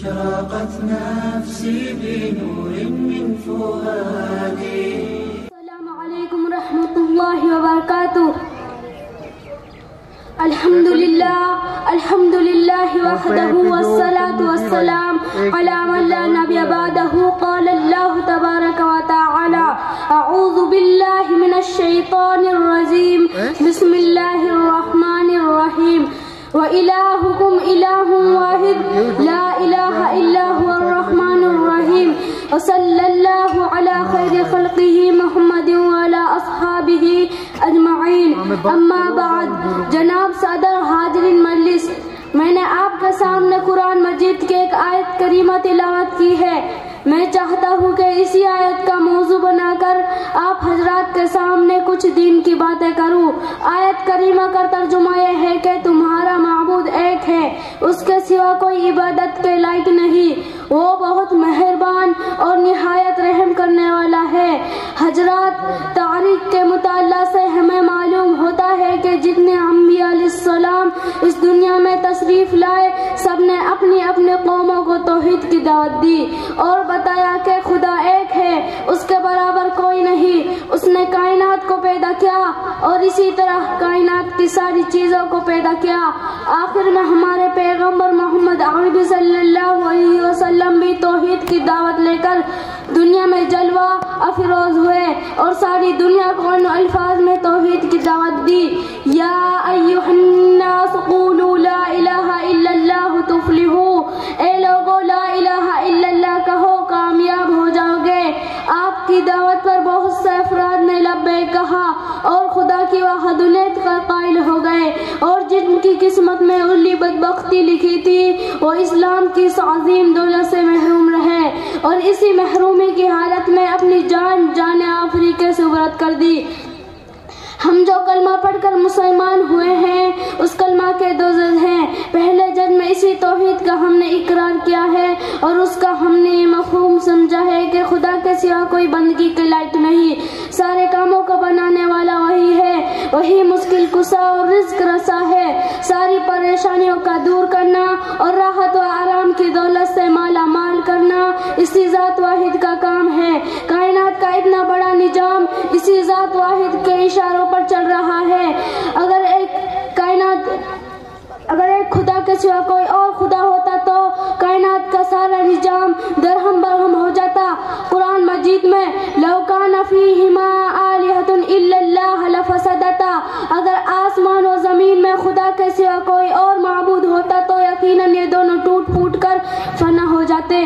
أشرقت نفسي بنور من فؤادي. السلام عليكم ورحمة الله وبركاته. الحمد لله وحده والصلاة والسلام على من لا نبي بعده. قال الله تبارك وتعالى: أعوذ بالله من الشيطان الرجيم. بسم الله الرحمن الرحيم. وإلهكم إله واحد لا إله إلا هو الرحمن الرحيم. وصلى الله على خير خلقه محمد وعلى أصحابه اجمعین. اما بعد. جناب صدر، حاضرین مجلس، میں نے آپ کے سامنے قرآن مجید کے ایک آیت کریمہ تلاوت کی ہے. میں چاہتا ہوں کہ اسی آیت کا موضوع بنا کر آپ حضرات کے سامنے کچھ دین کی باتیں کروں. آیت کریمہ کا ترجمہ یہ ہے کہ تمہارا معبود ایک ہے، اس کے سوا کوئی عبادت کے لائق نہیں. وہ بہت مہربان اور نہایت رحم کرنے والا ہے. حضرات، تاریخ کے مطالعہ سے ہمیں معلوم ہوتا ہے کہ جتنے انبیاء علیہ السلام اس دنیا میں تشریف لائے، سب نے اپنی اپنے قوموں کو توحید کی دعوت دی اور بتایا کہ خدا ایک ہے، اس کے برابر کوئی نہیں. اس نے کائنات کو پیدا کیا اور اسی طرح کائنات کی ساری چیزوں کو پیدا کیا. آخر میں ہمارے پیغمبر محمد عربی صلی اللہ علیہ وسلم بھی توحید کی دعوت لے کر دنیا میں جلوہ افروز ہوئے اور ساری دنیا کو ان الفاظ میں توحید کی دعوت دی: یا ایھا الناس قولوا لا الہ الا اللہ تفلحوا. اے لوگو، لا الہ الا اللہ کہو، کامیاب ہو جاؤ گے. آپ کی دعوت پر بہت سے افراد نے لبیک کہا اور خدا کی وحدانیت کا قائل ہو گئے، اور جن کی قسمت میں اگلی بدبختی لکھی تھی وہ اسلام کی اس عظیم دولت سے محروم رہے اور اسی محرومی کی حالت میں اپنی جان آخری کے سپرد کر دی. ہم جو کلمہ پڑھ کر مسلمان ہوئے ہیں، اس کلمہ کے دو جز ہیں. پہلے جز میں اسی توحید کا ہم نے اقرار کیا ہے اور اس کا ہم نے یہ مفہوم سمجھا ہے کہ خدا کے سوا کوئی بندگی کے لائق نہیں. سارے کاموں کو بنانے والا وہی ہے، وہی مشکل کشا اور رزق رسا ہے. ساری پریشانیوں کا دور کرنا اور راحت و آرام کی دولت سے مالا مال کرنا اسی ذات واحد کا کام ہے. کائنات کا اتنا بڑا نظام اسی ذات واحد کے اشاروں پر چل رہا ہے. اگر ایک خدا کے سوا کوئی اور خدا ہوتا تو کائنات کا سارا نظام درہم برہم ہو جاتا. قرآن مجید میں لو کان فیہما آلہۃ الا اللہ لفسدتا، اگر آسمان و زمین میں خدا کے سوا کوئی اور معبود ہوتا تو یقیناً یہ دونوں ٹوٹ پھوٹ کر فنا ہو جاتے.